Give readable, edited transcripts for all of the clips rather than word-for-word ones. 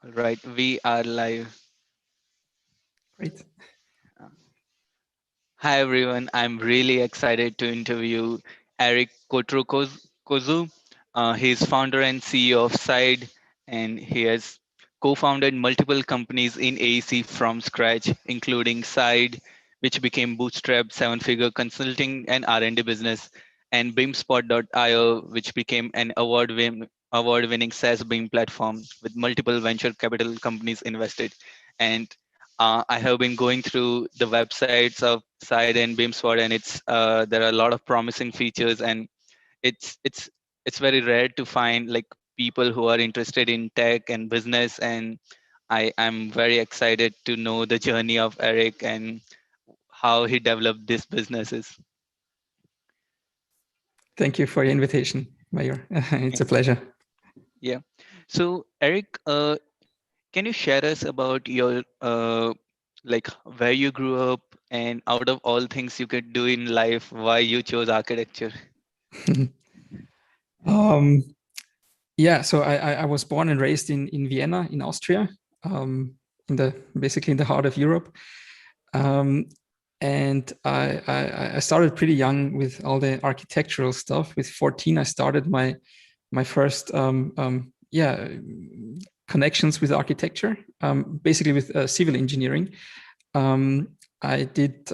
All right, we are live. Great. Hi everyone, I'm really excited to interview Erich Kotroczo. He's founder and CEO of Side, and he has co-founded multiple companies in AEC from scratch, including Side, which became Bootstrap seven-figure consulting and R&D business, and BIMspot.io, which became an award-winning SaaS BIM platform with multiple venture capital companies invested. And I have been going through the websites of Side and BeamSpot, and there are a lot of promising features, and it's it's it's very rare to find like people who are interested in tech and business. And I am very excited to know the journey of Eric and how he developed these businesses. Thank you for your invitation, Mayor. It's Yeah. a pleasure. Yeah. So Eric, can you share us about your like where you grew up, and out of all things you could do in life, why you chose architecture? um, yeah, so I was born and raised in Vienna, in Austria, basically in the heart of Europe. Um, and I started pretty young with all the architectural stuff. With 14, I started my first connections with architecture, basically with civil engineering. Um, I did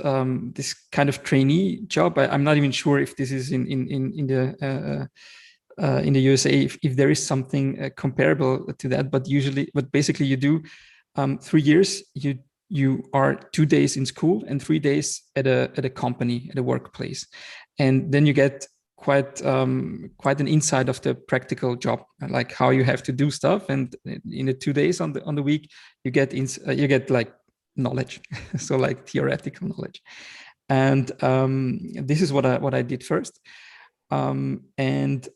this kind of trainee job. I'm not even sure if this is in the USA, if there is something comparable to that. But basically, you do 3 years. You are 2 days in school and 3 days at a company, at a workplace, and then you get quite an insight of the practical job, like how you have to do stuff. And in the 2 days on the week, you get like knowledge, so like theoretical knowledge. And this is what I did first. And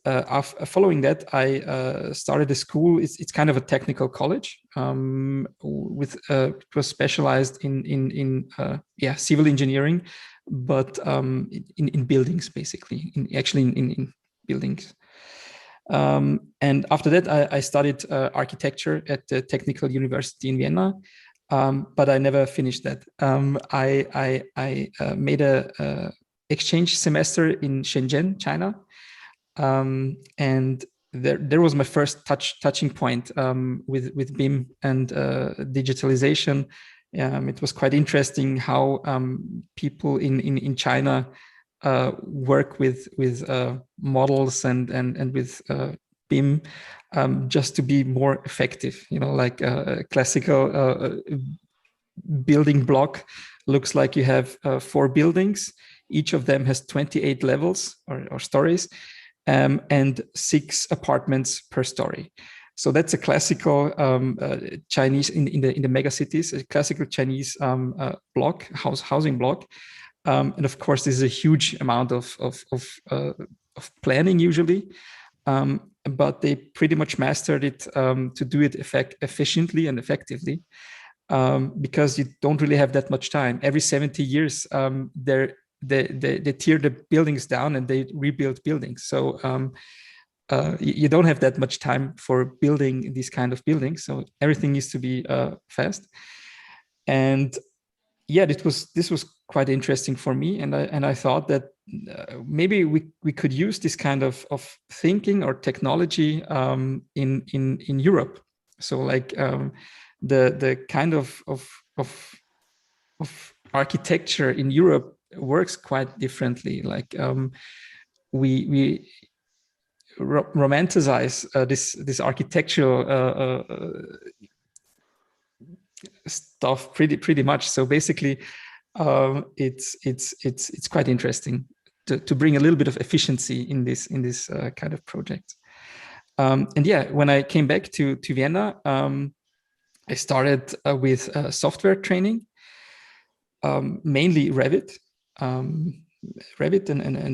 following that, I started a school. It's kind of a technical college. It was specialized in civil engineering, but in buildings, basically, in buildings. And after that, I studied architecture at the Technical University in Vienna, but I never finished that. I made a exchange semester in Shenzhen, China, and there was my first touching point with BIM and digitalization. It was quite interesting how people in China work with models and with BIM, just to be more effective. Like a classical building block looks like you have 4 buildings. Each of them has 28 levels or stories, and 6 apartments per story. So that's a classical Chinese in the mega cities, a classical Chinese housing block. And of course, this is a huge amount of planning usually, but they pretty much mastered it to do it efficiently and effectively, because you don't really have that much time. Every 70 years, they tear the buildings down and they rebuild buildings. So you don't have that much time for building these kind of buildings. So everything needs to be fast. And yeah, this was quite interesting for me, and I thought that maybe we could use this kind of thinking or technology in Europe. So like the kind of architecture in Europe works quite differently. Like we romanticize this architectural stuff pretty much. So basically, it's quite interesting to bring a little bit of efficiency in this kind of project. And yeah, when I came back to Vienna, I started with software training, mainly Revit, and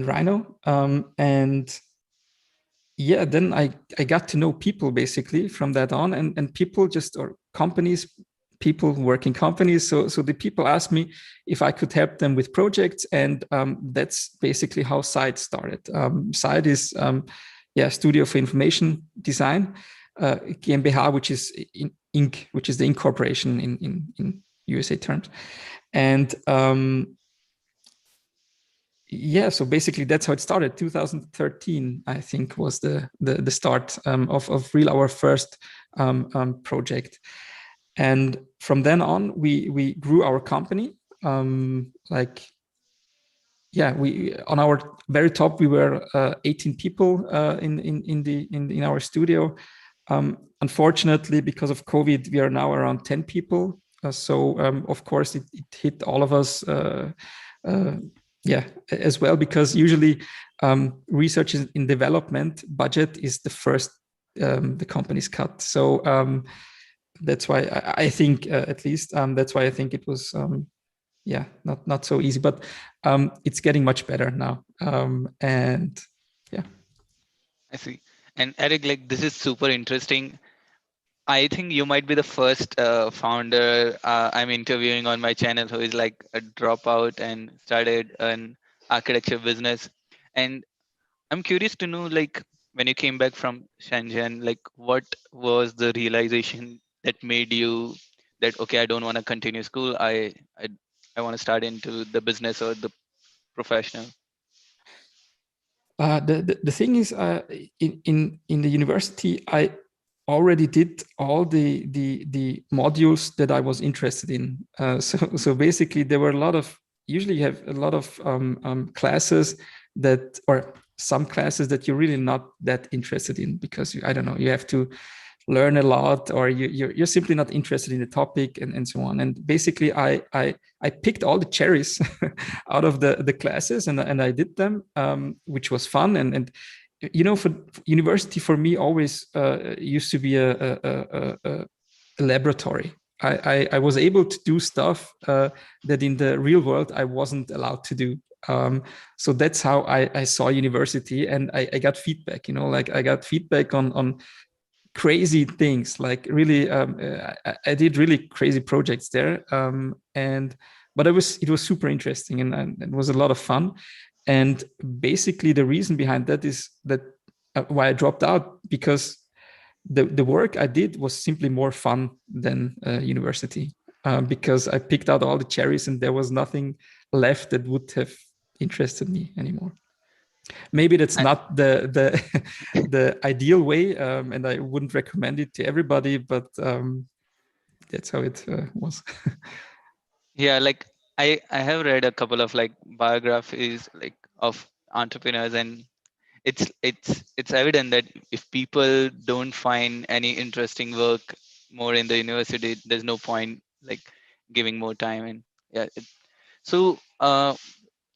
Rhino, and yeah, then I got to know people basically from that on, and people or companies, people work in companies. So the people asked me if I could help them with projects, and that's basically how Side started. Side is Studio for Information Design, GmbH, which is Inc., which is the incorporation in USA terms. And yeah, so basically that's how it started. 2013, I think, was the start of real our first project. And from then on, we grew our company. Like, yeah, we on our very top we were 18 people in our studio. Unfortunately, because of COVID, we are now around 10 people. So of course it hit all of us. Yeah, as well, because usually research in development budget is the first the companies cut. So that's why I think at least that's why I think it was yeah, not so easy, but it's getting much better now. And yeah. I see. And Eric, like this is super interesting. I think you might be the first founder I'm interviewing on my channel who is like a dropout and started an architecture business. And I'm curious to know, like, when you came back from Shenzhen, like, what was the realization that made you that okay, I don't want to continue school. I want to start into the business or the professional. The thing is, in the university, I already did all the modules that I was interested in. So basically, there were a lot of usually you have a lot of classes that or some classes that you're really not that interested in because I don't know, you have to learn a lot or you're simply not interested in the topic and so on. And basically I picked all the cherries out of the classes and I did them, which was fun. And you know, for university for me always used to be a laboratory. I was able to do stuff that in the real world I wasn't allowed to do. So that's how I saw university, and I got feedback. You know, like I got feedback on crazy things. Like really, I did really crazy projects there, and but it was super interesting and it was a lot of fun. And basically, the reason behind that is that why I dropped out, because the work I did was simply more fun than university, because I picked out all the cherries and there was nothing left that would have interested me anymore. Maybe that's I, not the the ideal way, and I wouldn't recommend it to everybody, but that's how it was. yeah, like I have read a couple of like biographies like of entrepreneurs, and it's evident that if people don't find any interesting work more in the university, there's no point like giving more time. And yeah, so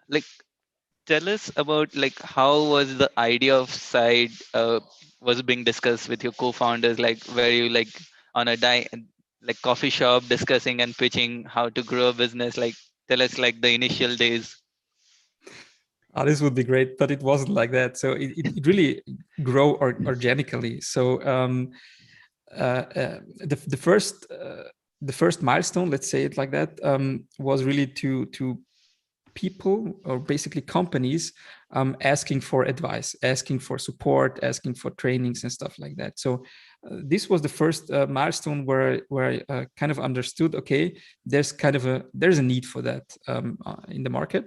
like tell us about like how was the idea of side was being discussed with your co-founders, like were you like on a like coffee shop discussing and pitching how to grow a business? Like tell us like the initial days. This would be great, but it wasn't like that. So it really grew organically. So the first milestone, let's say it like that, was really to people, or basically companies, asking for advice, asking for support, asking for trainings and stuff like that. So this was the first milestone where I kind of understood, okay, there's a need for that in the market,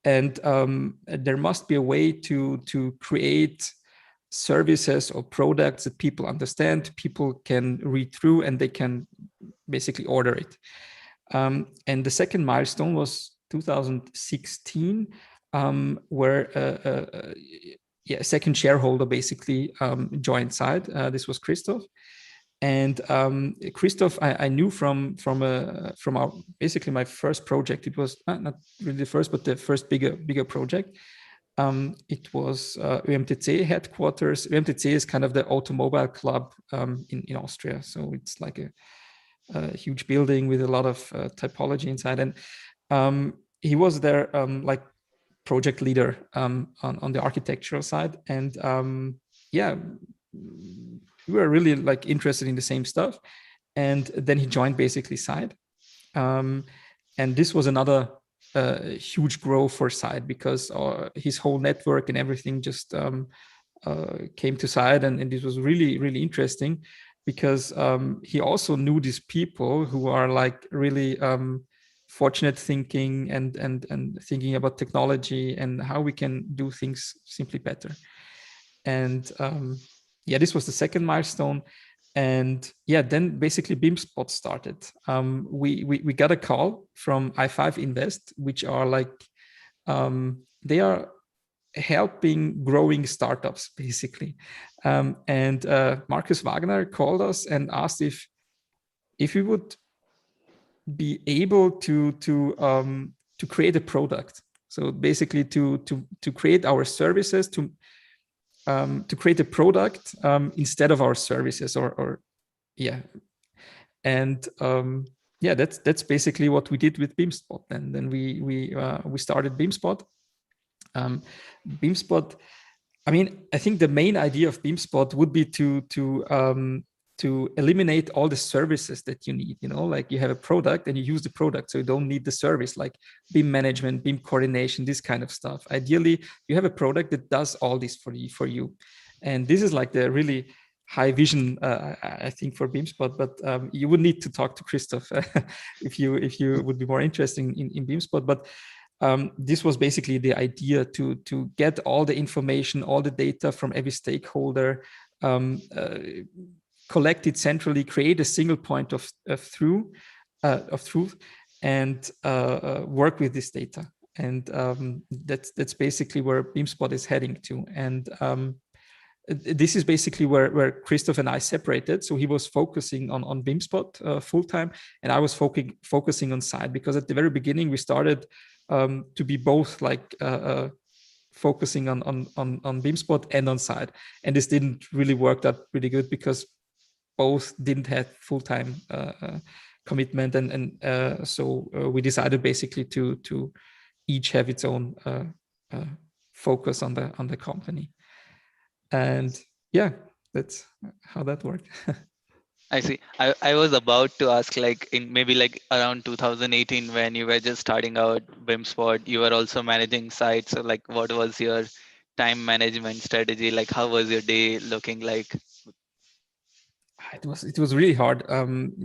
and there must be a way to create services or products that people understand, people can read through, and they can basically order it. And the second milestone was 2016, where yeah, a second shareholder basically joined side. This was Christoph. And Christoph, I knew from our basically my first project. It was not really the first, but the first bigger project. It was UMTC headquarters. UMTC is kind of the automobile club in Austria. So it's like a huge building with a lot of typology inside. And he was there like project leader on the architectural side. And yeah, we were really like interested in the same stuff. And then he joined basically Side. And this was another huge growth for Side, because his whole network and everything just came to Side, and this was really, really interesting. because he also knew these people who are like really fortunate thinking and thinking about technology and how we can do things simply better. And yeah, this was the second milestone. And yeah, then basically BIMspot started. We got a call from i5 Invest, which are like they are helping growing startups basically. And Marcus Wagner called us and asked if we would be able to create a product. So basically to create our services, to create a product instead of our services, or yeah. And yeah, that's basically what we did with BIMspot. And then we started BIMspot. BIMspot, I mean, I think the main idea of BIMspot would be to eliminate all the services that you need. You know, like you have a product and you use the product, so you don't need the service like BIM management, BIM coordination, this kind of stuff. Ideally, you have a product that does all this for you. And this is like the really high vision, I think, for BIMspot. But you would need to talk to Christoph if you would be more interested in BIMspot. But this was basically the idea to get all the information, all the data from every stakeholder, collect it centrally, create a single point of truth, and work with this data. And that's basically where BIMspot is heading to. And this is basically where Christoph and I separated. So he was focusing on BIMspot full time, and I was focusing on Side, because at the very beginning we started to be both like focusing on BIMspot and on Side, and this didn't really work out pretty good because both didn't have full time commitment, and so we decided basically to each have its own focus on the company. And yeah, that's how that worked. I see. I was about to ask, like in maybe like around 2018 when you were just starting out BIMspot, you were also managing sites. So like what was your time management strategy? Like how was your day looking like? It was really hard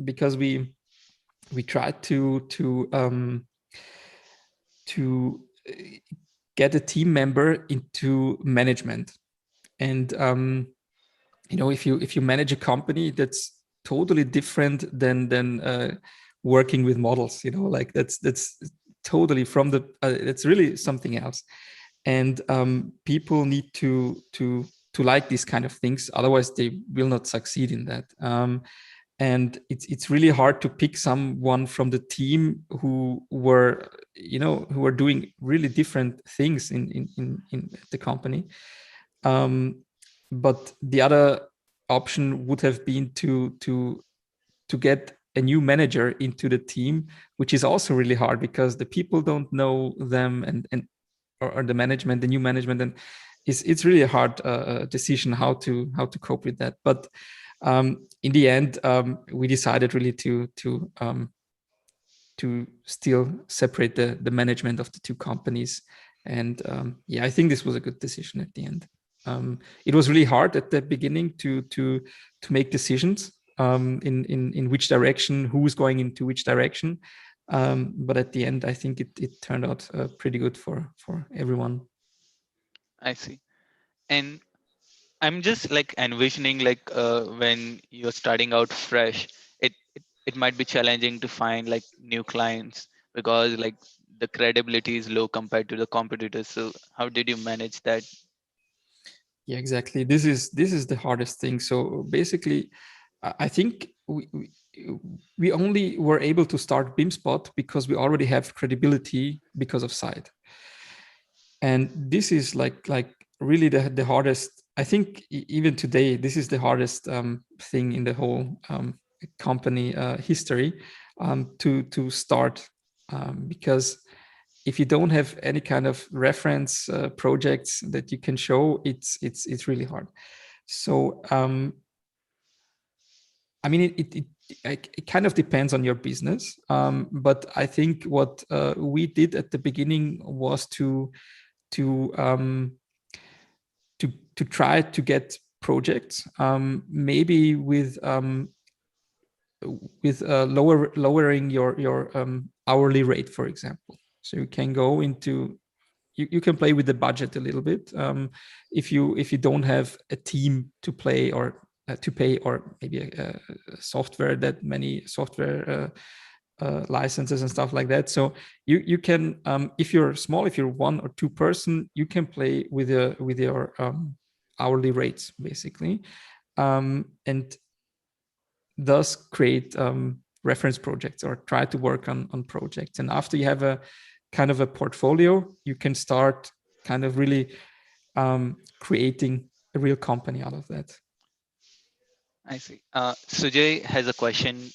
because we tried to get a team member into management. And you know, if you manage a company, that's totally different than working with models. You know, like that's totally from the it's really something else. And people need to like these kind of things, otherwise they will not succeed in that. And it's really hard to pick someone from the team who were doing really different things in the company. But the other option would have been to get a new manager into the team, which is also really hard because the people don't know them, and or the management, the new management, and it's really a hard decision how to cope with that. But in the end, we decided really to still separate the management of the two companies. And yeah, I think this was a good decision at the end. It was really hard at the beginning to make decisions in which direction, who's going into which direction. But at the end, I think it turned out pretty good for everyone. I see. And I'm just like envisioning like when you're starting out fresh, it might be challenging to find like new clients because like the credibility is low compared to the competitors. So how did you manage that? Yeah, exactly. This is the hardest thing. So basically, I think we only were able to start BIMspot because we already have credibility because of Side. And this is like really the hardest. I think even today, this is the hardest thing in the whole company history to start, because if you don't have any kind of reference projects that you can show, it's really hard. So I mean, it kind of depends on your business, but I think what we did at the beginning was to to try to get projects, maybe with lowering your hourly rate, for example. So you can go into you can play with the budget a little bit, if you don't have a team to play or to pay, or maybe a software, that many software licenses and stuff like that. So you can, if you're small, if you're 1 or 2 person, you can play with your hourly rates basically, and thus create reference projects or try to work on projects. And after you have a kind of a portfolio, you can start kind of really creating a real company out of that. I see. Sujay has a question.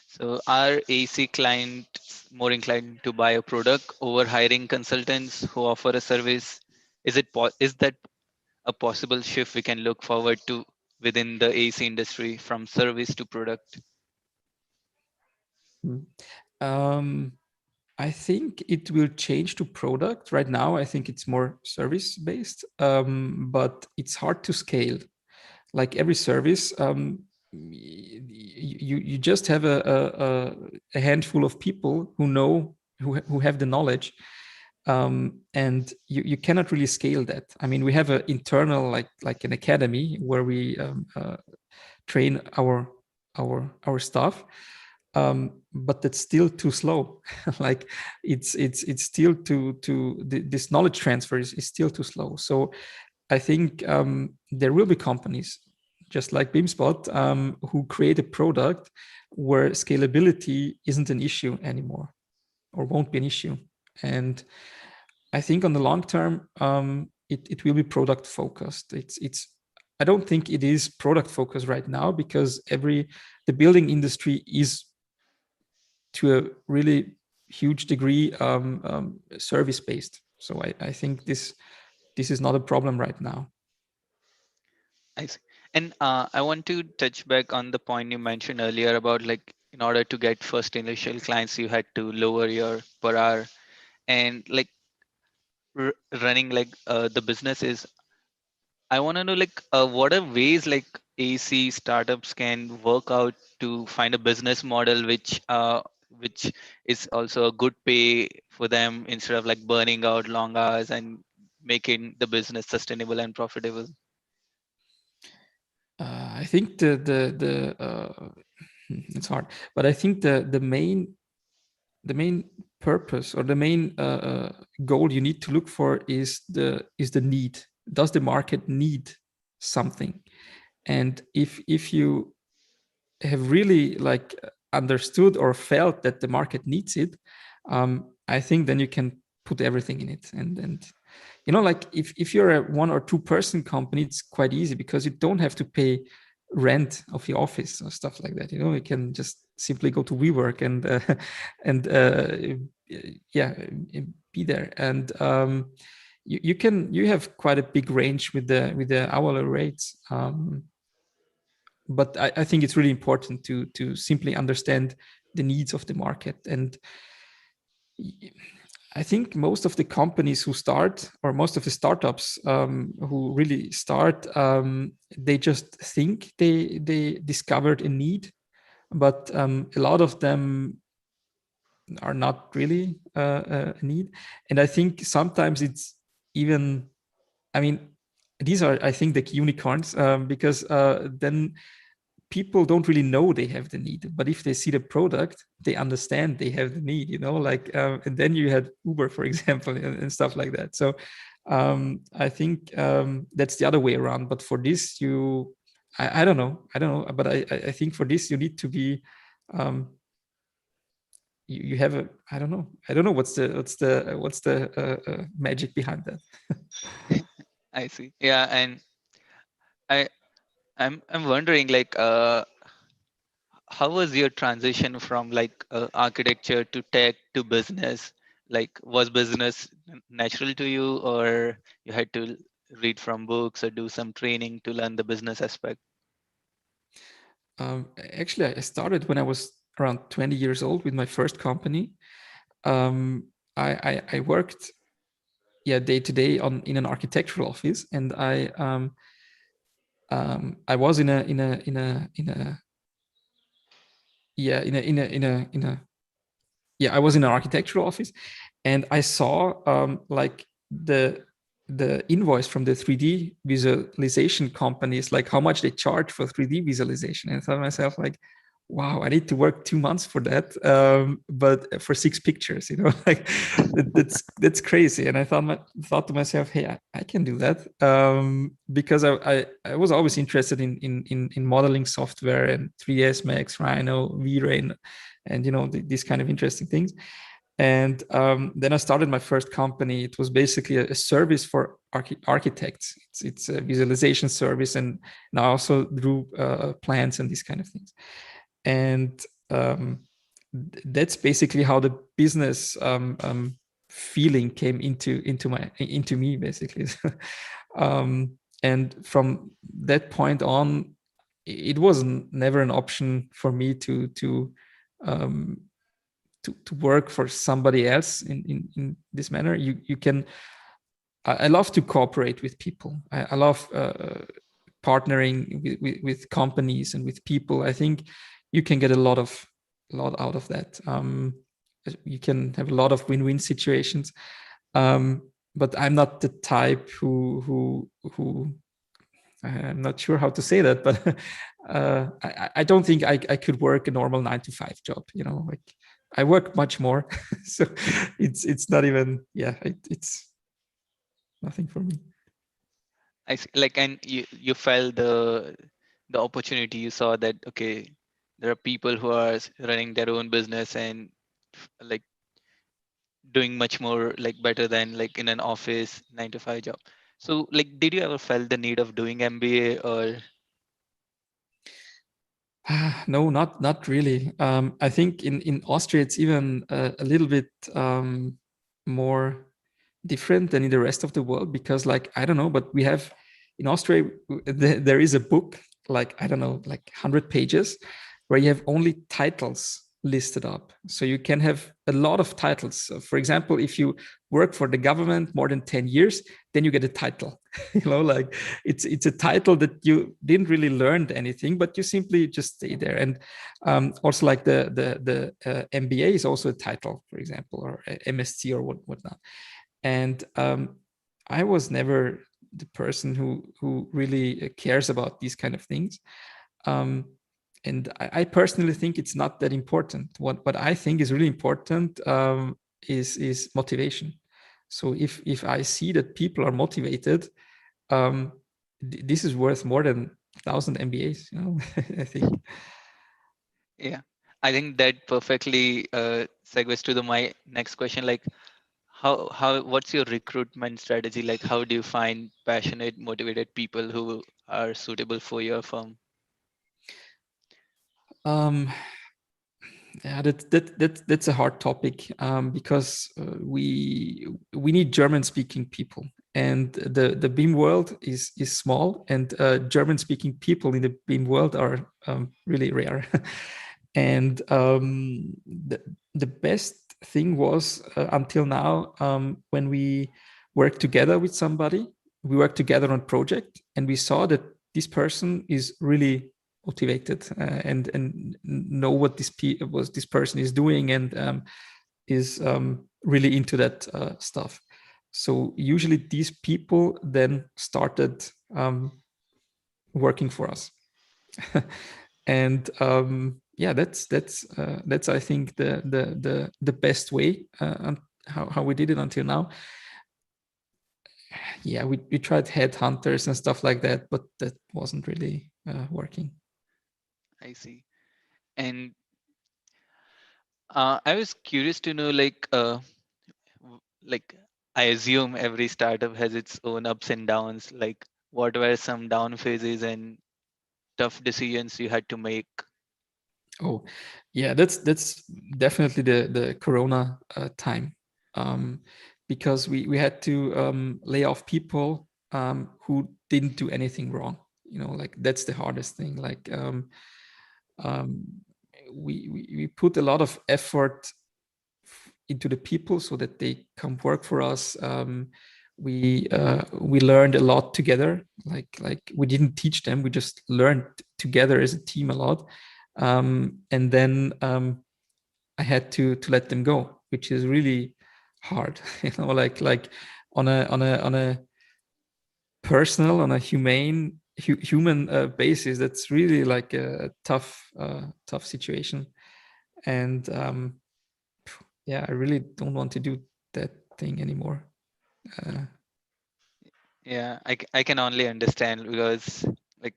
So, are AC clients more inclined to buy a product over hiring consultants who offer a service? Is that a possible shift we can look forward to within the AC industry from service to product? Um, I think it will change to product. Right now, I think it's more service based, but it's hard to scale. Like every service, you just have a handful of people who know, who have the knowledge, and you cannot really scale that. I mean, we have an internal, like an academy where we train our staff, but that's still too slow. Like it's still this knowledge transfer is still too slow. So I think there will be companies just like BIMspot, who create a product where scalability isn't an issue anymore, or won't be an issue. And I think on the long term, it will be product focused. I don't think it is product focused right now, because the building industry is to a really huge degree service based. So I think this is not a problem right now. I see. And I want to touch back on the point you mentioned earlier about, like, in order to get first initial clients, you had to lower your per hour, and like running like the business is. I want to know, like, what are ways like AC startups can work out to find a business model which is also a good pay for them, instead of like burning out long hours and making the business sustainable and profitable. I think it's hard, but I think the main purpose, or the main goal you need to look for is the need. Does the market need something? And if you have really like understood or felt that the market needs it, I think then you can put everything in it. And like if you're a 1 or 2 person company, it's quite easy, because you don't have to pay rent of your office or stuff like that. You can just simply go to WeWork and and yeah, be there. And you have quite a big range with the hourly rates. But I think it's really important to simply understand the needs of the market. And I think most of the companies who start, or most of the startups who really start, they just think they discovered a need, but a lot of them are not really a need. And I think sometimes it's even, I mean, these are, I think, the unicorns, because then people don't really know they have the need, but if they see the product, they understand they have the need, like, and then you had Uber, for example, and stuff like that. So I think that's the other way around. But for this, I don't know, but I think for this you need to be, you have a, I don't know what's the magic behind that. I see. Yeah, and I I'm wondering, like, how was your transition from like architecture to tech to business? Like, was business natural to you, or you had to read from books or do some training to learn the business aspect? Actually, I started when I was around 20 years old with my first company. um, I worked, yeah, day to day in an architectural office, and I was I was in an architectural office, and I saw like the invoice from the 3D visualization companies, like how much they charge for 3D visualization. And I thought to myself, like, wow, I need to work 2 months for that, but for 6 pictures, like that's crazy. And I thought to myself, hey, I can do that, because I was always interested in modeling software and 3ds Max, Rhino, V-Ray, and these kind of interesting things. And then I started my first company. It was basically a service for architects. It's a visualization service, and I also drew plans and these kind of things. And that's basically how the business feeling came into me, basically. And from that point on, it was never an option for me um, to work for somebody else in this manner. You can. I love to cooperate with people. I love partnering with companies and with people. I think you can get a lot out of that. You can have a lot of win-win situations. But I'm not the type who I'm not sure how to say that, but I don't think I could work a normal 9 to 5 job. Like I work much more, so it's not even it's nothing for me. I see. Like, and you felt the opportunity. You saw that, okay, there are people who are running their own business and like doing much more like better than like in an office 9 to 5 job. So like, did you ever felt the need of doing MBA or? No, not really. I think in Austria it's even a little bit more different than in the rest of the world, because like I don't know, but we have in Austria there is a book, like I don't know, like 100 pages, where you have only titles listed up. So you can have a lot of titles. So for example, if you work for the government more than 10 years, then you get a title. Like it's a title that you didn't really learn anything, but you simply just stay there. And also like the MBA is also a title, for example, or MSc or whatnot. And I was never the person who really cares about these kind of things. Um, and I personally think it's not that important. What I think is really important is motivation. So if I see that people are motivated, um, this is worth more than 1,000 MBAs. I think. Yeah, I think that perfectly segues to my next question. Like, what's your recruitment strategy? Like, how do you find passionate, motivated people who are suitable for your firm? Um, yeah, that's a hard topic, because we need German speaking people, and the BIM world is small, and German speaking people in the BIM world are really rare. And the best thing was, until now, when we work together with somebody, we work together on project, and we saw that this person is really motivated, and know what this person is doing, and is really into that stuff. So usually these people then started working for us. And yeah, that's I think the best way, how we did it until now. Yeah, we tried headhunters and stuff like that, but that wasn't really working. I see. And I was curious to know, like, like I assume every startup has its own ups and downs. Like, what were some down phases and tough decisions you had to make? Oh, yeah, that's definitely the Corona time, um, because we had to lay off people who didn't do anything wrong. Like that's the hardest thing. Like um, we put a lot of effort into the people so that they come work for us. we learned a lot together. Like we didn't teach them, we just learned together as a team a lot. And then I had to let them go, which is really hard. Like on a personal, on a human basis, that's really like a tough situation. And yeah, I really don't want to do that thing anymore. Yeah, I can only understand, because like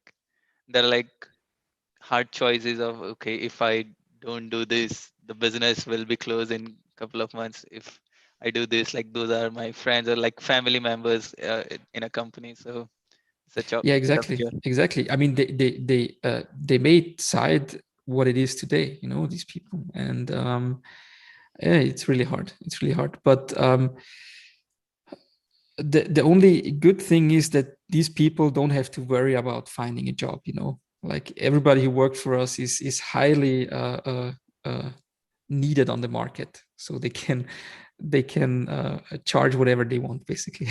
there are like hard choices of, okay, if I don't do this, the business will be closed in couple of months. If I do this, like those are my friends or like family members in a company. So it's a Yeah, tough exactly, job. exactly. I mean, they made Side what it is today. You know, these people, and yeah, it's really hard. It's really hard. But the only good thing is that these people don't have to worry about finding a job. You know, like everybody who worked for us is highly uh, needed on the market, so they can charge whatever they want, basically.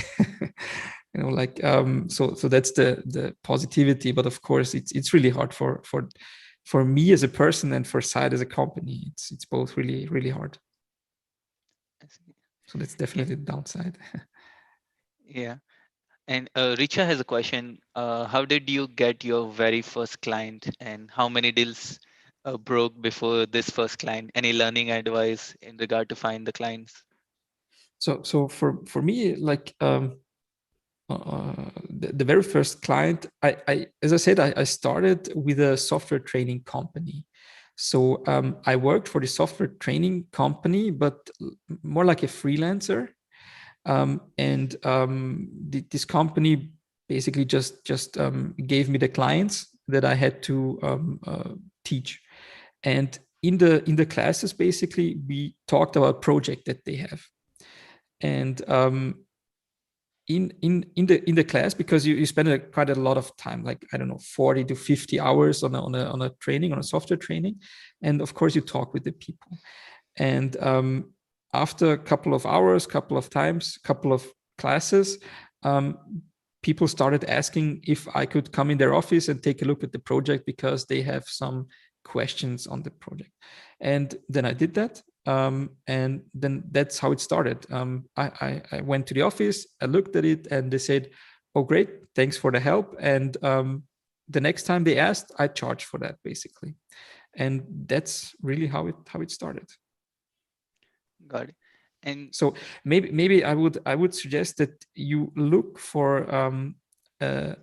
You know, like so that's the positivity. But of course, it's really hard for me as a person and for Side as a company. It's both really hard. I see. So that's Yeah, definitely the downside. yeah. And Richa has a question. How did you get your very first client, and how many deals broke before this first client? Any learning advice in regard to find the clients? So for me, like the very first client, I as I said, I started with a software training company. So I worked for the software training company, but more like a freelancer. And this company basically just gave me the clients that I had to teach. And in the classes, basically, we talked about project that they have. And in the class, because you spend quite a lot of time, like I don't know, 40 to 50 hours on a training, on a software training, and of course you talk with the people. And after a couple of hours, couple of times, couple of classes, um, people started asking if I could come in their office and take a look at the project because they have some questions on the project. And then I did that. And then that's how it started. I went to the office, I looked at it, and they said, "Oh, great, thanks for the help." And the next time they asked, I charged for that, basically. And that's really how it started. Got it. And So maybe I would suggest that you look for a,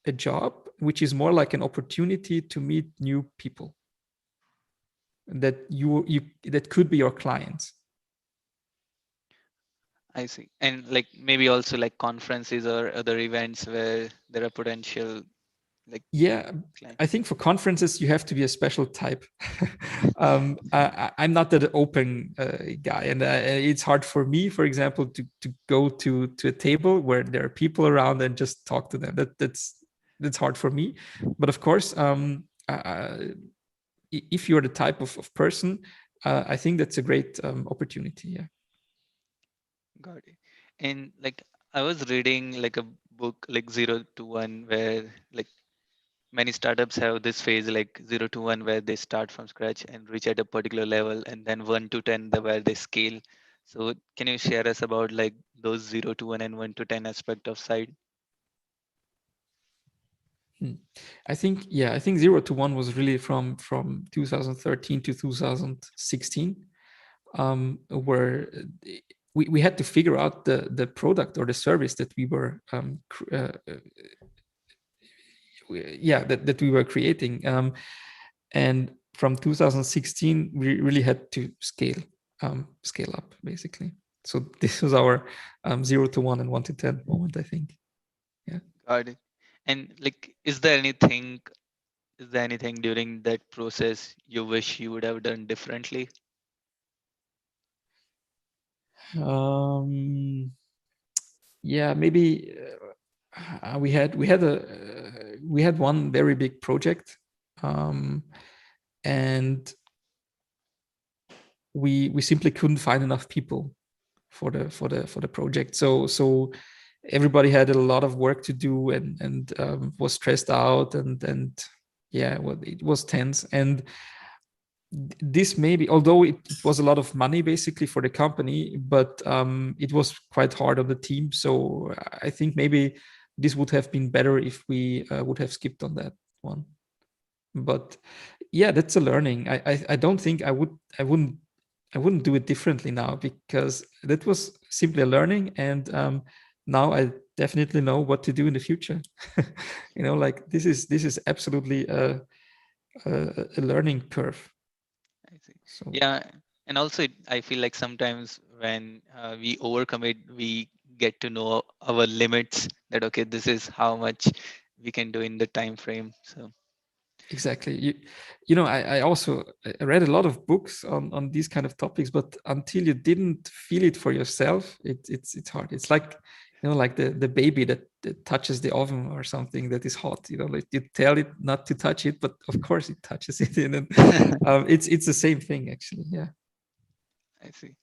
a job which is more like an opportunity to meet new people that you that could be your clients. I see. And like maybe also like conferences or other events where there are potential like Yeah, I clients. think for conferences you have to be a special type. I'm not that open guy, and it's hard for me, for example, to go to a table where there are people around and just talk to them. That's hard for me. But of course, if you're the type of person, I think that's a great opportunity. Yeah. Got it. And like I was reading like a book like 0 to 1, where like many startups have this phase like 0 to 1 where they start from scratch and reach at a particular level, and then 1 to 10 where they scale. So can you share us about like those 0 to 1 and 1 to 10 aspect of side? Hmm. I think 0 to 1 was really from 2013 to 2016, where we had to figure out the product or the service that we were yeah, that we were creating. And from 2016 we really had to scale up, basically. So this was our 0 to 1 and 1 to 10 moment, I think. Yeah. Got it. And like, is there anything during that process you wish you would have done differently? um yeah, maybe we had one very big project, um and we simply couldn't find enough people for the project. So everybody had a lot of work to do and was stressed out and yeah, well, it was tense. And this maybe, although it was a lot of money basically for the company, but it was quite hard on the team. So I think maybe this would have been better if we would have skipped on that one. But yeah, that's a learning. I don't think I wouldn't do it differently now, because that was simply a learning, and now I definitely know what to do in the future. Like this is absolutely a learning curve. I see. So Yeah, and also I feel like sometimes when we overcommit, we get to know our limits. That okay, this is how much we can do in the time frame. So exactly. I also I read a lot of books on these kind of topics, but until you didn't feel it for yourself, it's hard. It's like, like the baby that touches the oven or something that is hot. Like you tell it not to touch it, but of course it touches it, and then, it's the same thing actually. Yeah. I see.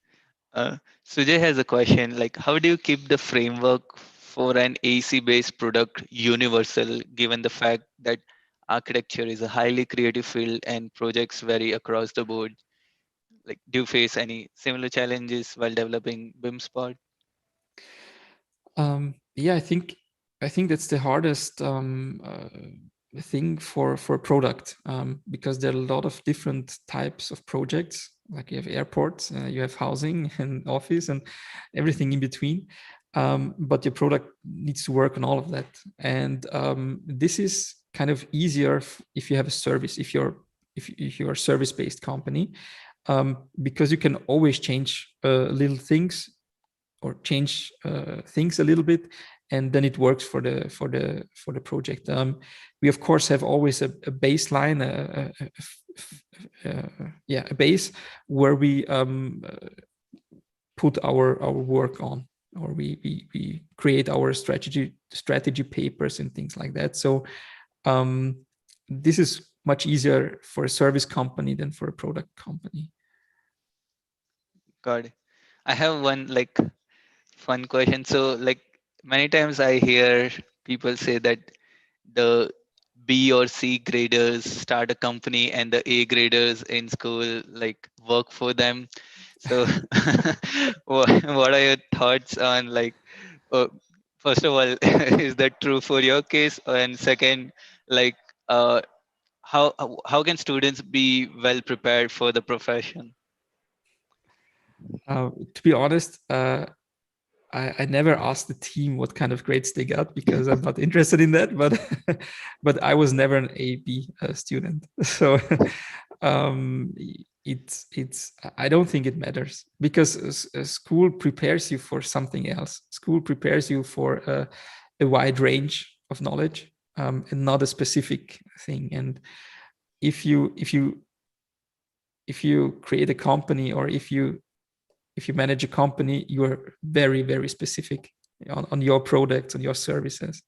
Sujay has a question like, how do you keep the framework for an AC based product universal, given the fact that architecture is a highly creative field and projects vary across the board? Like, do you face any similar challenges while developing BIM Spot? Yeah, I think that's the hardest thing for a product, because there are a lot of different types of projects. Like you have airports, you have housing and office and everything in between. But your product needs to work on all of that, and this is kind of easier if you have a service. If you're a service-based company, because you can always change little things or change things a little bit, and then it works for the project. We of course have always a baseline, a base where we put our work on, or we create our strategy papers and things like that. So this is much easier for a service company than for a product company. God, I have one like fun question. So, like many times I hear people say that the B or C graders start a company and the A graders in school like work for them. So, what are your thoughts on like, uh, first of all, is that true for your case? And second, like, uh, how can students be well prepared for the profession? To be honest, I never asked the team what kind of grades they got, because I'm not interested in that. But but I was never an A B student, so um, it's I don't think it matters, because school prepares you for something else. School prepares you for a wide range of knowledge, and not a specific thing. And if you create a company, or if you manage a company, you are very, very specific on your products, on your services.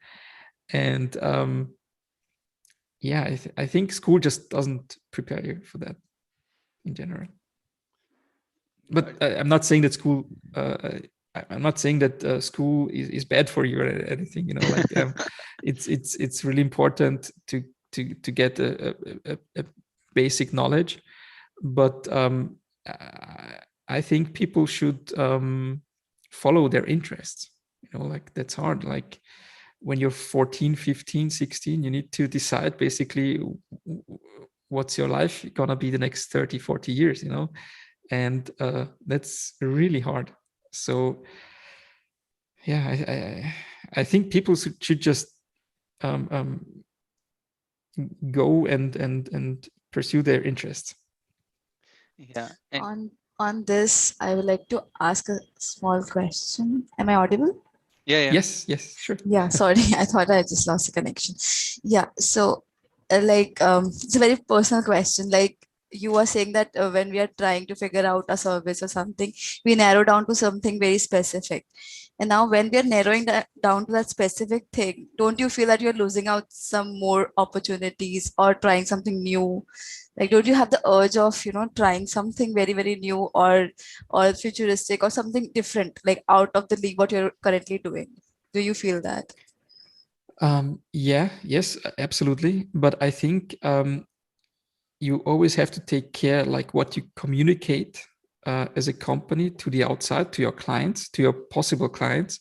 And yeah, I think school just doesn't prepare you for that in general. But God. I'm not saying that school. I'm not saying that school is bad for you or anything. Like it's really important to get a basic knowledge, but I think people should follow their interests. Like that's hard. Like when you're 14, 15, 16, you need to decide basically what's your life gonna be the next 30, 40 years, and that's really hard. So yeah, I think people should just um, go and pursue their interests. Yeah, and On this, I would like to ask a small question. Am I audible? yeah. Yes, sure. Yeah, sorry. I thought I just lost the connection. Yeah. So, it's a very personal question. Like you are saying that when we are trying to figure out a service or something, we narrow down to something very specific. And now, when we are narrowing that down to that specific thing, don't you feel that you're losing out some more opportunities or trying something new? Like, don't you have the urge of trying something very very new or futuristic or something different, like out of the league what you're currently doing? Do you feel that? Yes, absolutely. But I think you always have to take care, like what you communicate as a company to the outside, to your clients, to your possible clients,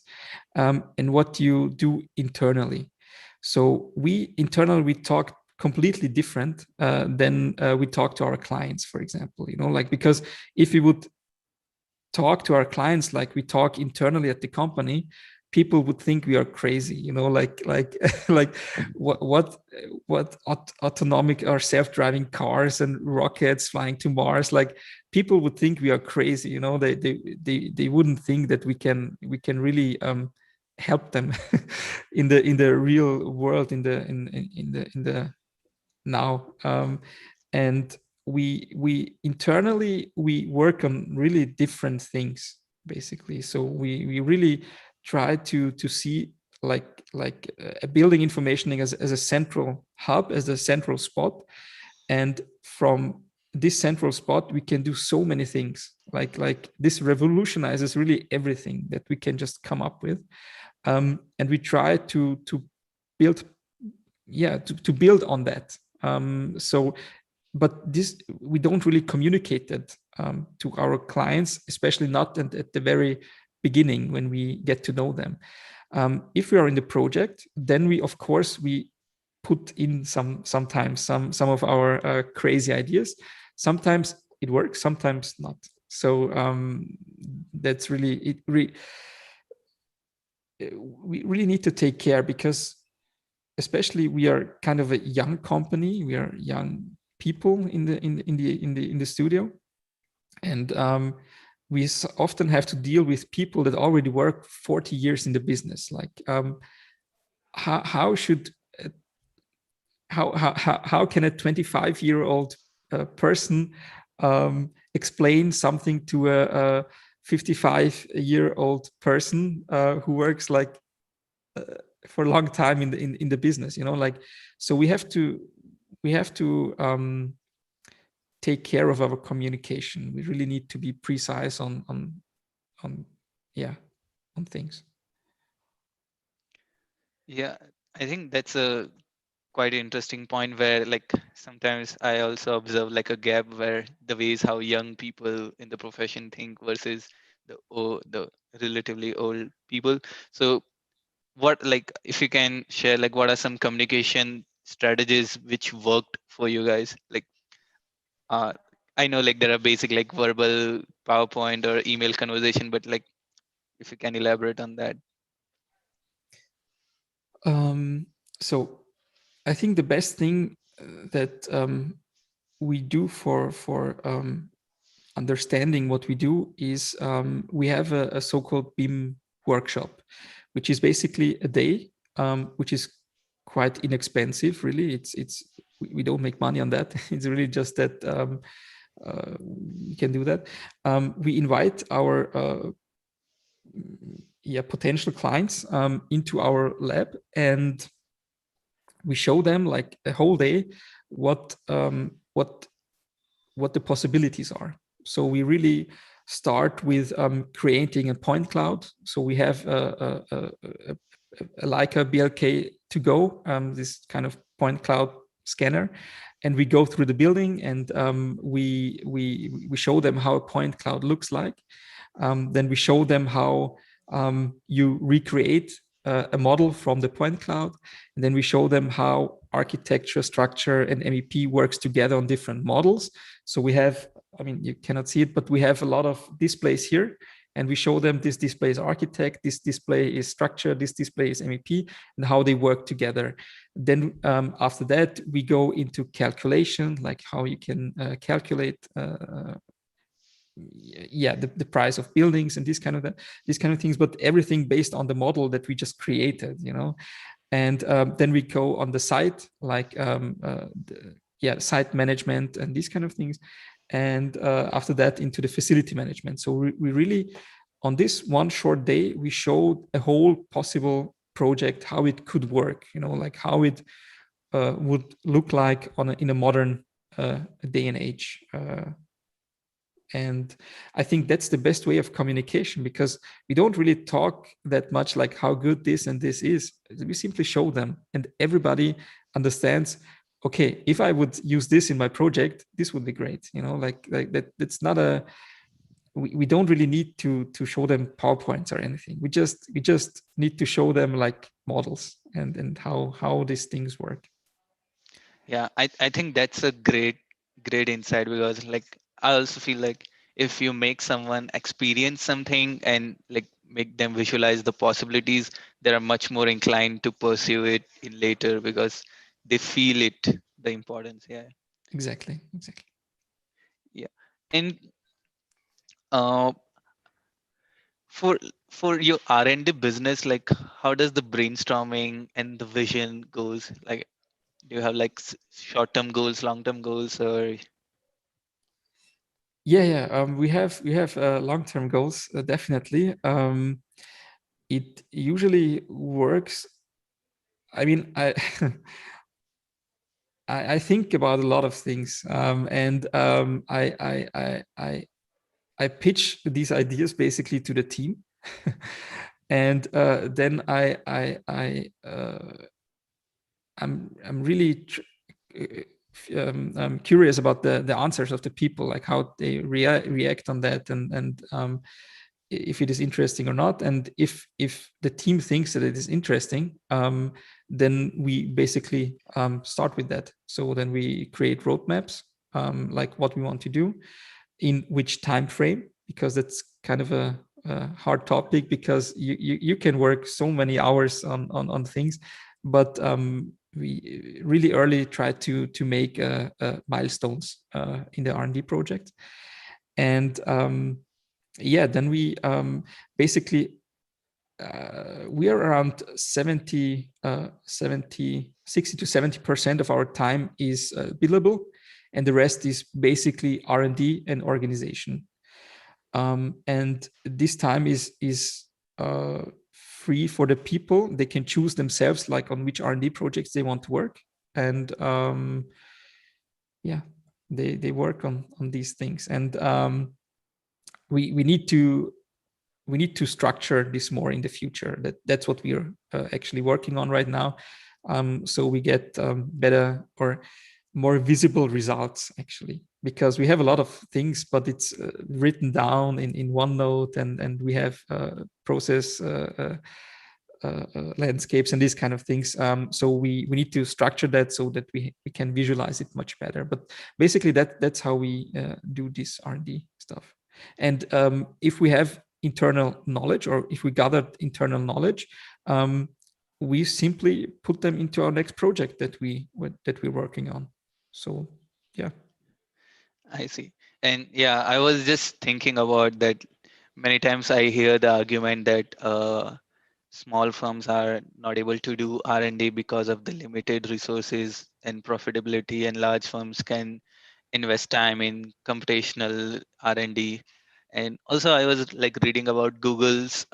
and what you do internally. So we internally talk completely different than we talk to our clients, for example. Like, because if we would talk to our clients like we talk internally at the company, people would think we are crazy, like like what autonomic or self-driving cars and rockets flying to Mars, like people would think we are crazy. They wouldn't think that we can really help them in the real world, in the now. And we internally we work on really different things, basically. So we really try to see like a building information as a central hub, as a central spot. And from this central spot we can do so many things, like this revolutionizes really everything that we can just come up with. And we try to build, to build on that. So but this we don't really communicate that to our clients, especially not at the very beginning when we get to know them. If we are in the project, then we of course we put in sometimes some of our crazy ideas. Sometimes it works, sometimes not. So that's really it. We really need to take care, because especially we are kind of a young company. We are young people in the studio, and we often have to deal with people that already work 40 years in the business. Like how should how can a 25-year-old person explain something to a 55-year-old person who works like for a long time in the business, like. So we have to take care of our communication. We really need to be precise on things. Yeah, I think that's a quite interesting point where like sometimes I also observe like a gap where the ways how young people in the profession think versus the relatively old people. So what, like, if you can share like what are some communication strategies which worked for you guys? Like uh I know like there are basic like verbal PowerPoint or email conversation, but like if you can elaborate on that. So I think the best thing that we do for understanding what we do is we have a so-called Bim workshop, which is basically a day, which is quite inexpensive. Really, it's we don't make money on that. It's really just that we can do that. We invite our potential clients into our lab, and we show them like a whole day what the possibilities are. So we really start with creating a point cloud. So we have a Leica BLK to go, this kind of point cloud scanner, and we go through the building, and we show them how a point cloud looks like. Then we show them how you recreate a model from the point cloud, and then we show them how architecture, structure, and MEP works together on different models. So we have, I mean, you cannot see it, but we have a lot of displays here, and we show them this display is architect, this display is structure, this display is MEP, and how they work together. Then after that, we go into calculation, like how you can calculate the price of buildings and these kind of things, but everything based on the model that we just created, and then we go on the site, like site management and these kind of things, and after that into the facility management. So we really, on this one short day, we showed a whole possible project, how it could work, like how it would look like in a modern day and age. And I think that's the best way of communication, because we don't really talk that much like how good this and this is. We simply show them, and everybody understands, okay, if I would use this in my project, this would be great. Like that. That's not a, we don't really need to show them PowerPoints or anything. We just need to show them like models and how these things work. Yeah, I think that's a great insight, because like I also feel like if you make someone experience something and like make them visualize the possibilities, they are much more inclined to pursue it in later, because they feel it, the importance. Yeah. Exactly. Yeah. And uh for for your R&D business, like how does the brainstorming and the vision goes? Like, do you have like short-term goals, long-term goals, or Yeah. We have long-term goals, definitely. It usually works. I mean, I I think about a lot of things, and I pitch these ideas basically to the team, and then I'm really I'm curious about the answers of the people, like how they react on that, and if it is interesting or not. And if the team thinks that it is interesting, then we basically start with that. So then we create roadmaps, like what we want to do, in which time frame, because that's kind of a hard topic, because you can work so many hours on things, but we really early try to make milestones in the R&D project. And yeah, then we basically we are around 60 to 70% of our time is billable, and the rest is basically R&D and organization. And this time is free for the people. They can choose themselves, like on which R&D projects they want to work, and yeah, they work on these things. And we need to structure this more in the future. That's what we are actually working on right now. So we get better or more visible results, actually, because we have a lot of things, but it's written down in OneNote, and we have process landscapes and these kind of things. So we need to structure that so that we can visualize it much better. But basically that's how we do this R&D stuff. And if we have internal knowledge, or if we gathered internal knowledge, we simply put them into our next project that we're working on. So yeah. I see. And yeah, I was just thinking about that. Many times I hear the argument that small firms are not able to do R&D because of the limited resources and profitability, and large firms can invest time in computational R&D. And also I was like reading about Google's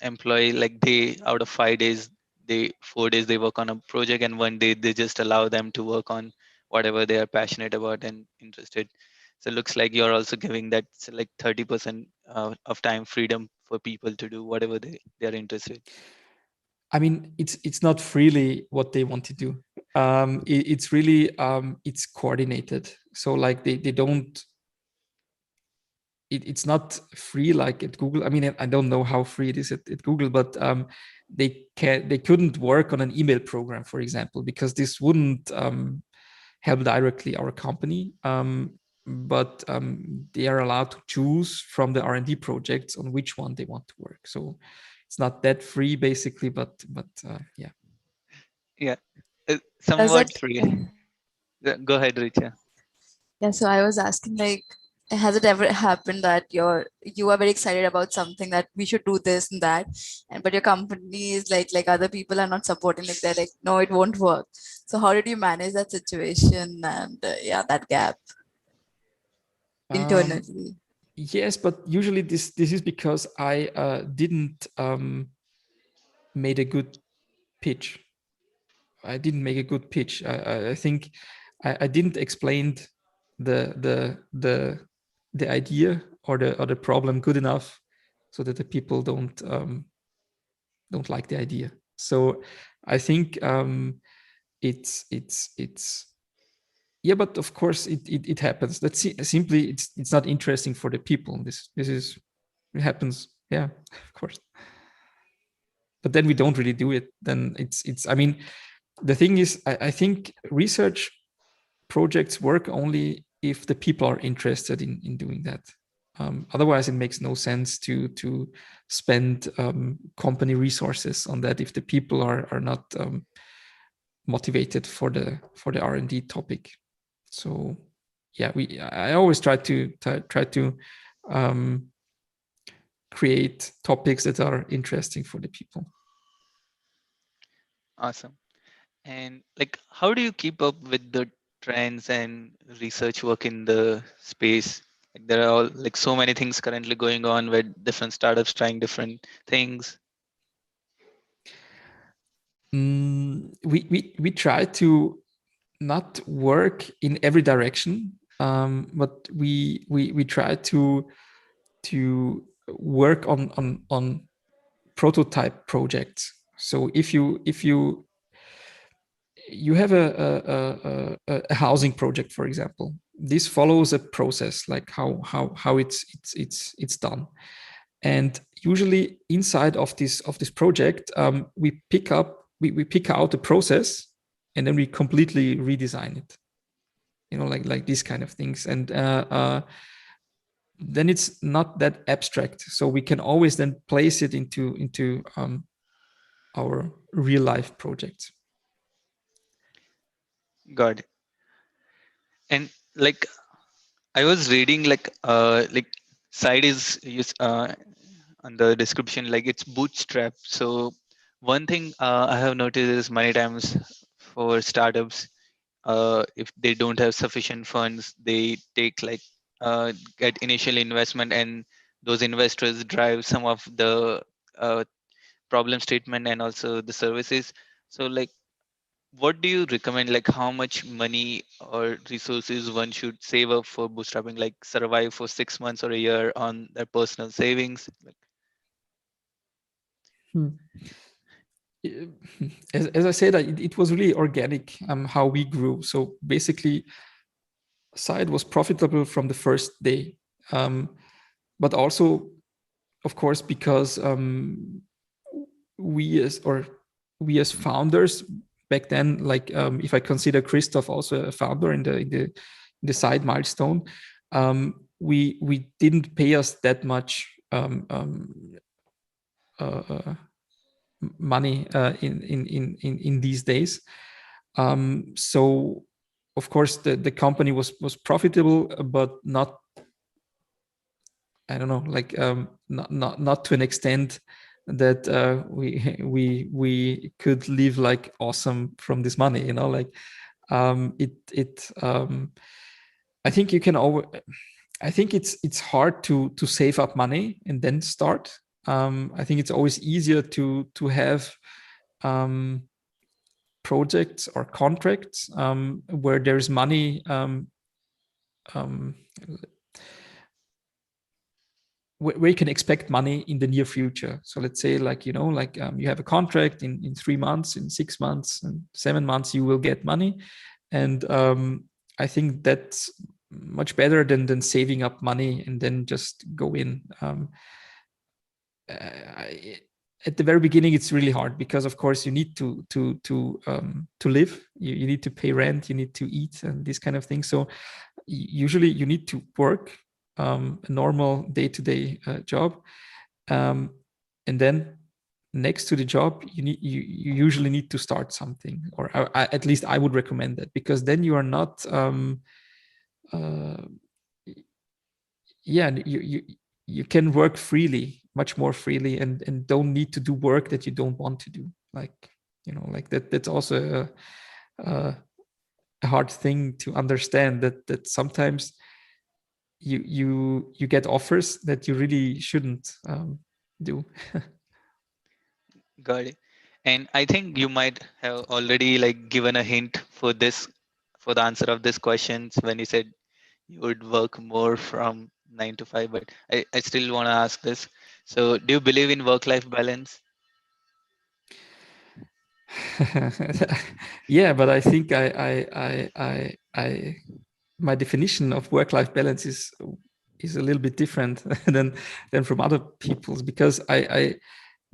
employee, like they, out of 5 days, they 4 days they work on a project, and one day they just allow them to work on whatever they are passionate about and interested. So it looks like you're also giving that like 30% of time freedom for people to do whatever they are interested. I mean, it's not freely what they want to do. It's really it's coordinated. So like they don't. It's not free like at Google. I mean, I don't know how free it is at Google, but they couldn't work on an email program, for example, because this wouldn't help directly our company. But they are allowed to choose from the R&D projects on which one they want to work. So it's not that free, basically, but yeah. Yeah, Does somewhat it? free. Go ahead, Richa. Yeah, so I was asking, like, has it ever happened that you are very excited about something, that we should do this and that, and but your company is like other people are not supporting, like they're like, no, it won't work. So how did you manage that situation, and yeah, that gap Um, internally? yes, but usually this is because I didn't made a good pitch. I didn't make a good pitch. I think I didn't explain the the idea or the problem good enough so that the people don't like the idea. So I think it's yeah, but of course it happens. That's simply it's not interesting for the people. This is, it happens. Yeah, of course. But then we don't really do it. Then it's I mean, the thing is, I think research projects work only if the people are interested in doing that. Otherwise, it makes no sense to spend company resources on that if the people are not motivated for the R&D topic. So yeah, I always try to create topics that are interesting for the people. Awesome. And like, how do you keep up with the trends and research work in the space? Like, there are all like so many things currently going on with different startups trying different things. We try to not work in every direction, but we try to work on prototype projects. So if you have a housing project, for example, this follows a process, like how it's done, and usually inside of this project, we pick out a process and then we completely redesign it, like these kind of things. And then it's not that abstract, so we can always then place it into our real life projects. Got it. And like, I was reading like side is on the description, like it's bootstrap. So one thing I have noticed is many times for startups, if they don't have sufficient funds, they take like get initial investment, and those investors drive some of the uh, problem statement and also the services. So like, what do you recommend, like how much money or resources one should save up for bootstrapping, like survive for 6 months or a year on their personal savings? Like, As I said, it was really organic, how we grew. So basically, Side was profitable from the first day, but also, of course, because we as founders back then, like if I consider Christoph also a founder in the Side milestone, we didn't pay us that much money in these days. So of course the company was profitable, but not, I don't know, like not to an extent that we could live like awesome from this money, like I think you can I think it's hard to save up money and then start. I think it's always easier to have projects or contracts where there's money where you can expect money in the near future. So let's say, like, you have a contract in 3 months, in 6 months, and 7 months, you will get money. And I think that's much better than saving up money and then just go in. At the very beginning, it's really hard because, of course, you need to live. You need to pay rent. You need to eat and these kind of things. So usually, you need to work a normal day-to-day job, and then next to the job, you usually need to start something, or at least I would recommend that, because then you are not. Yeah, you can work freely, much more freely, and don't need to do work that you don't want to do. Like, like that's also a hard thing to understand, that sometimes you get offers that you really shouldn't do. got it. And I think you might have already like given a hint for the answer of this questions when you said you would work more from 9 to 5, but I still want to ask this. So, do you believe in work-life balance? Yeah, but I think my definition of work-life balance is a little bit different than from other people's, because the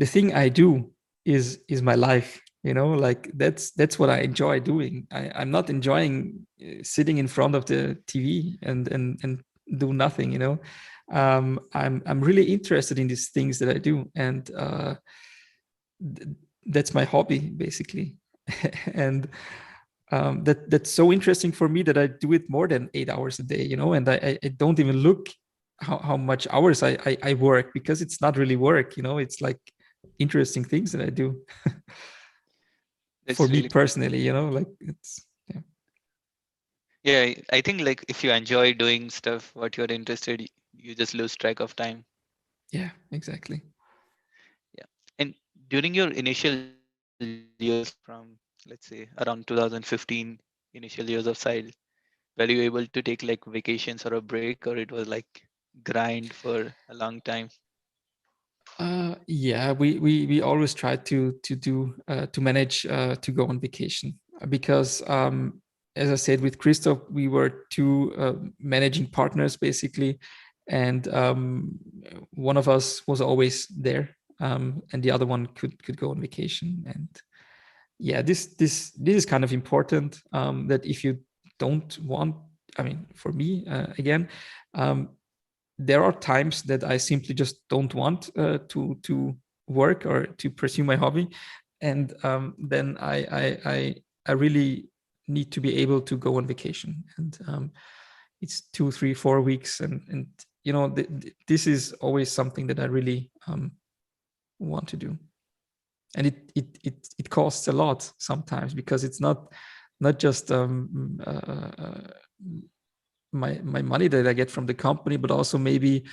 thing I do is my life. Like that's what I enjoy doing. I'm not enjoying sitting in front of the TV and do nothing. I'm really interested in these things that I do, and that's my hobby basically. And that's so interesting for me that I do it more than 8 hours a day, and I don't even look how much hours I work, because it's not really work, it's like interesting things that I do. For That's me really cool. personally, like it's, yeah. Yeah, I think like if you enjoy doing stuff what you're interested, you just lose track of time. Yeah, exactly. Yeah. And during your initial years from, let's say, around 2015, initial years of Side, were you able to take like vacations or a break, or it was like grind for a long time? Yeah, we always try to manage to go on vacation, because as I said, with Christoph, we were two managing partners basically, and one of us was always there, and the other one could go on vacation. And yeah, this is kind of important, that if you don't want, I mean, for me, again, um, there are times that I simply just don't want to work or to pursue my hobby, and then I really need to be able to go on vacation, and it's 2, 3, 4 weeks, and this is always something that I really want to do, and it costs a lot sometimes, because it's not just my money that I get from the company, but also maybe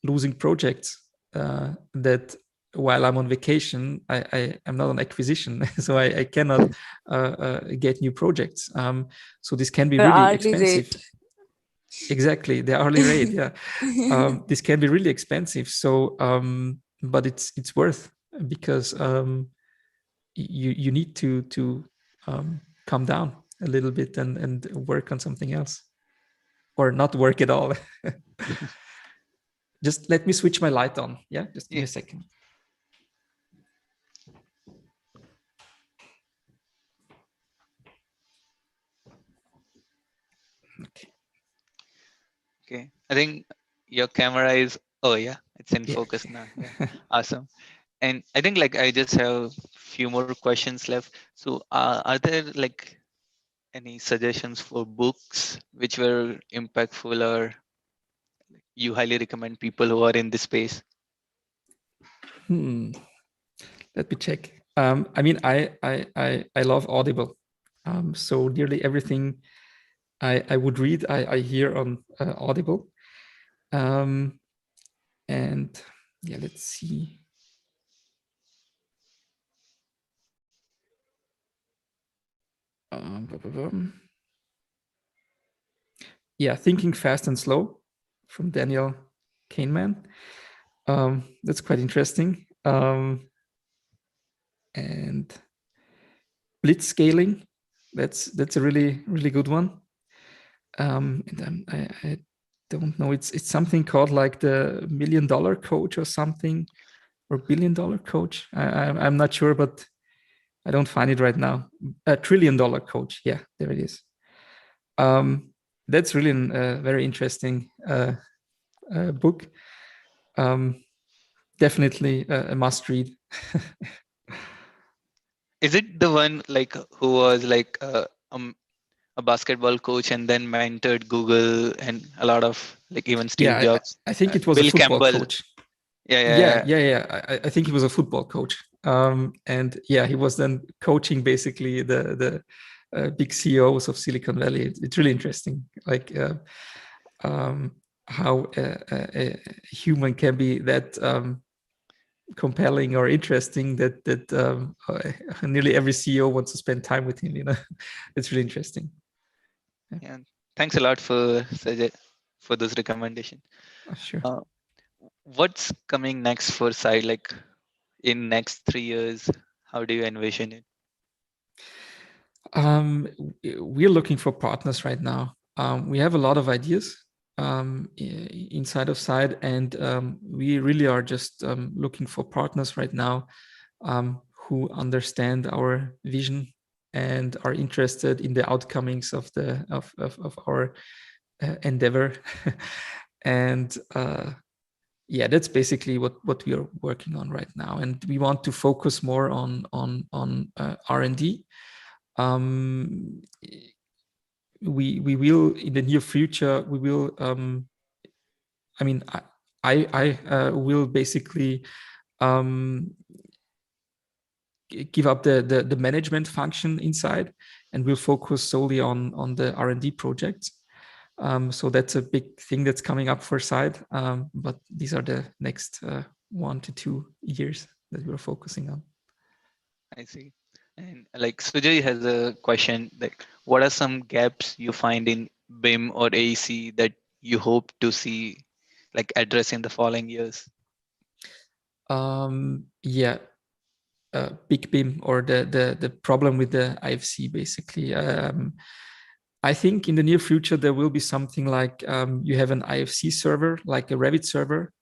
losing projects that while I'm on vacation, I am not on acquisition, so I cannot get new projects. So this can be Your really hourly expensive. rate. Exactly, the hourly rate. Yeah, this can be really expensive. So, but it's worth, because you need to calm down a little bit and work on something else, or not work at all. Just let me switch my light on. Yeah, just give me Yeah. a second. Okay. Okay. I think your camera is, oh yeah, it's in Yeah. focus now. Yeah. Awesome. And I think like I just have few more questions left. So are there like any suggestions for books which were impactful, or you highly recommend people who are in this space? Hmm. Let me check. I mean, I love Audible. So nearly everything I would read, I hear on Audible. Um, and yeah, let's see. Bum, bum, bum. Yeah, Thinking Fast and Slow from Daniel Kahneman. That's quite interesting. And Blitzscaling, that's a really good one. And I don't know. It's something called like the $1 million coach or something, or $1 billion coach. I'm not sure, but I don't find it right now. A $1 trillion coach. Yeah, there it is. That's really a very interesting book. Definitely a must read. Is it the one like who was like a basketball coach and then mentored Google and a lot of like even Steve Yeah, Jobs, I think it was a Bill football Campbell? coach. Yeah, yeah, Yeah, yeah. yeah, yeah. I think he was a football coach. And yeah, he was then coaching basically the big CEOs of Silicon Valley. It's really interesting, like um, how a human can be that compelling or interesting that nearly every CEO wants to spend time with him. It's really interesting. Yeah. Yeah. Thanks a lot for for those recommendations. Sure. Uh, what's coming next for Side? Like in next 3 years, how do you envision it? We're looking for partners right now. We have a lot of ideas inside of Side, and we really are just looking for partners right now who understand our vision and are interested in the outcomings of the of our endeavor. And yeah, that's basically what we are working on right now, and we want to focus more on R&D. We will in the near future, we will I mean I will basically give up the management function inside, and we'll focus solely on the R&D projects. So that's a big thing that's coming up for Side, but these are the next 1 to 2 years that we're focusing on. I see. And like Sujay has a question, like what are some gaps you find in BIM or AEC that you hope to see like address in the following years? Yeah, Big BIM, or the problem with the IFC basically. I think in the near future there will be something like you have an IFC server, like a Revit server,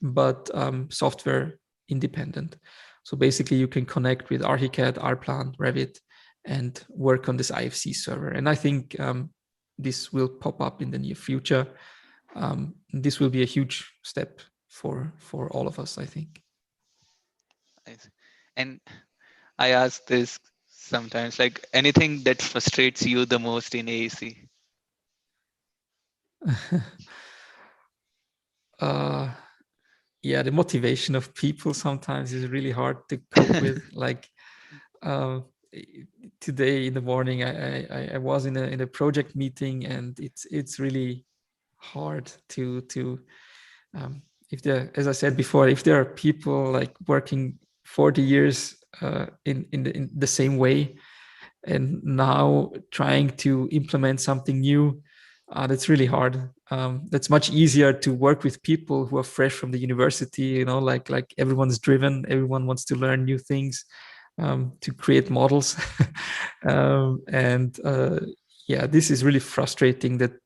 but software independent. So basically you can connect with Archicad, Rplan, Revit, and work on this IFC server. And I think this will pop up in the near future. This will be a huge step for all of us, I think. I see. And I ask this sometimes, like anything that frustrates you the most in AEC? Yeah, the motivation of people sometimes is really hard to cope with. Like uh, today in the morning, I was in a project meeting, and it's really hard to if there, as I said before, if there are people like working 40 years in the same way, and now trying to implement something new, that's really hard. That's much easier to work with people who are fresh from the university, you know, like everyone's driven, everyone wants to learn new things, to create models. And yeah, this is really frustrating that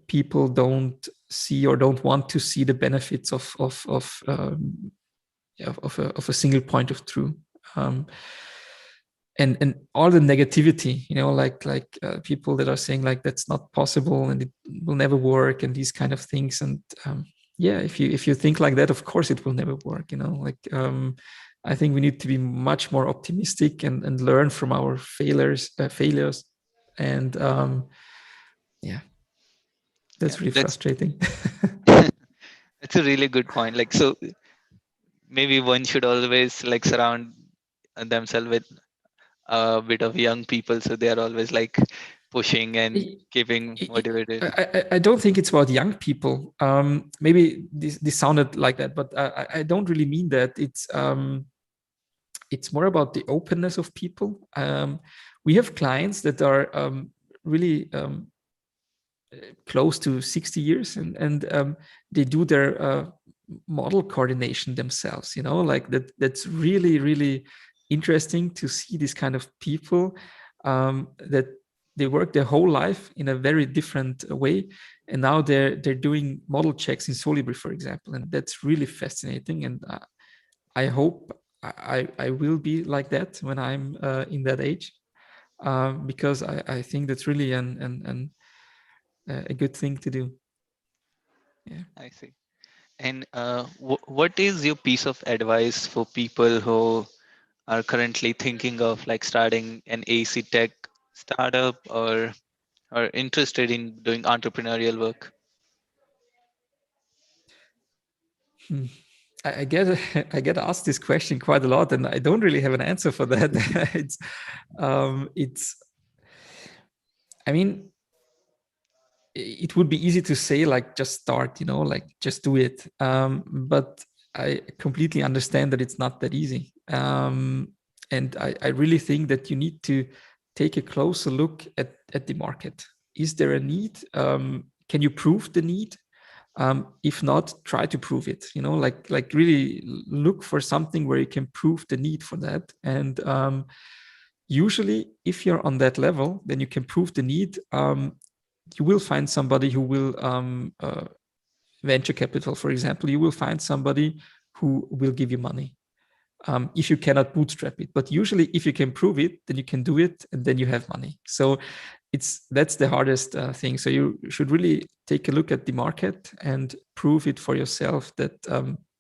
people don't see or don't want to see the benefits of a single point of truth. And all the negativity, you know, like people that are saying like that's not possible and it will never work and these kind of things. And yeah, if you think like that, of course it will never work, you know. Like I think we need to be much more optimistic and learn from our failures. And yeah, Yeah, that's really frustrating. that's a really good point. Like so, maybe one should always like surround themselves with a bit of young people, so they are always like pushing and keeping motivated. I don't think it's about young people. Maybe this sounded like that, but I don't really mean that. It's more about the openness of people. We have clients that are really close to 60 years, and they do their model coordination themselves, you know, like that's really, really interesting to see this kind of people, that they work their whole life in a very different way, and now they're doing model checks in Solibri, for example, and that's really fascinating. And I hope I will be like that when I'm in that age, because I think that's really a good thing to do. Yeah. I see. And what is your piece of advice for people who are currently thinking of like starting an AC tech startup or interested in doing entrepreneurial work? Hmm. I get I get asked this question quite a lot, and I don't really have an answer for that. It's I mean, it would be easy to say like just start, you know, like just do it. But I completely understand that it's not that easy. And I really think that you need to take a closer look at the market. is there a need? Can you prove the need? If not, try to prove it. Like really look for something where you can prove the need for that. And usually, if you're on that level, then you can prove the need. You will find somebody who will venture capital, for example. You will find somebody who will give you money. If you cannot bootstrap it, but usually if you can prove it, then you can do it, and then you have money. So that's the hardest thing. So you should really take a look at the market and prove it for yourself that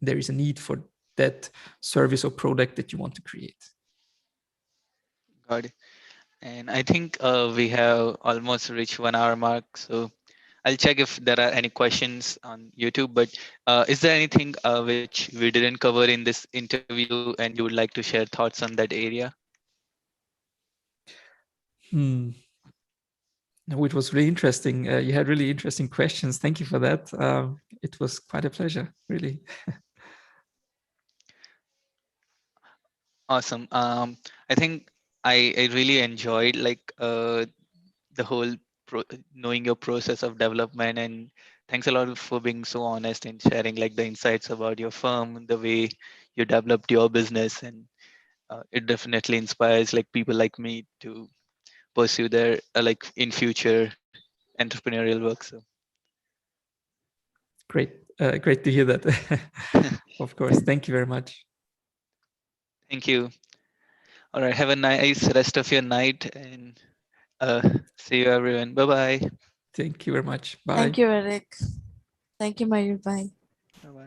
there is a need for that service or product that you want to create. Got it. And I think we have almost reached 1 hour mark. So I'll check if there are any questions on YouTube. But is there anything which we didn't cover in this interview and you would like to share thoughts on that area? No, it was really interesting. You had really interesting questions. Thank you for that. It was quite a pleasure, really. Awesome. I think I really enjoyed like the whole knowing your process of development, and thanks a lot for being so honest and sharing like the insights about your firm, the way you developed your business, and it definitely inspires like people like me to pursue their like in future entrepreneurial work. So Great to hear that. Of course. Thank you very much. thank you. All right, have a nice rest of your night, and uh, see you everyone. Bye bye. Thank you very much. Bye. Thank you, Eric. Thank you, Mayur. Bye.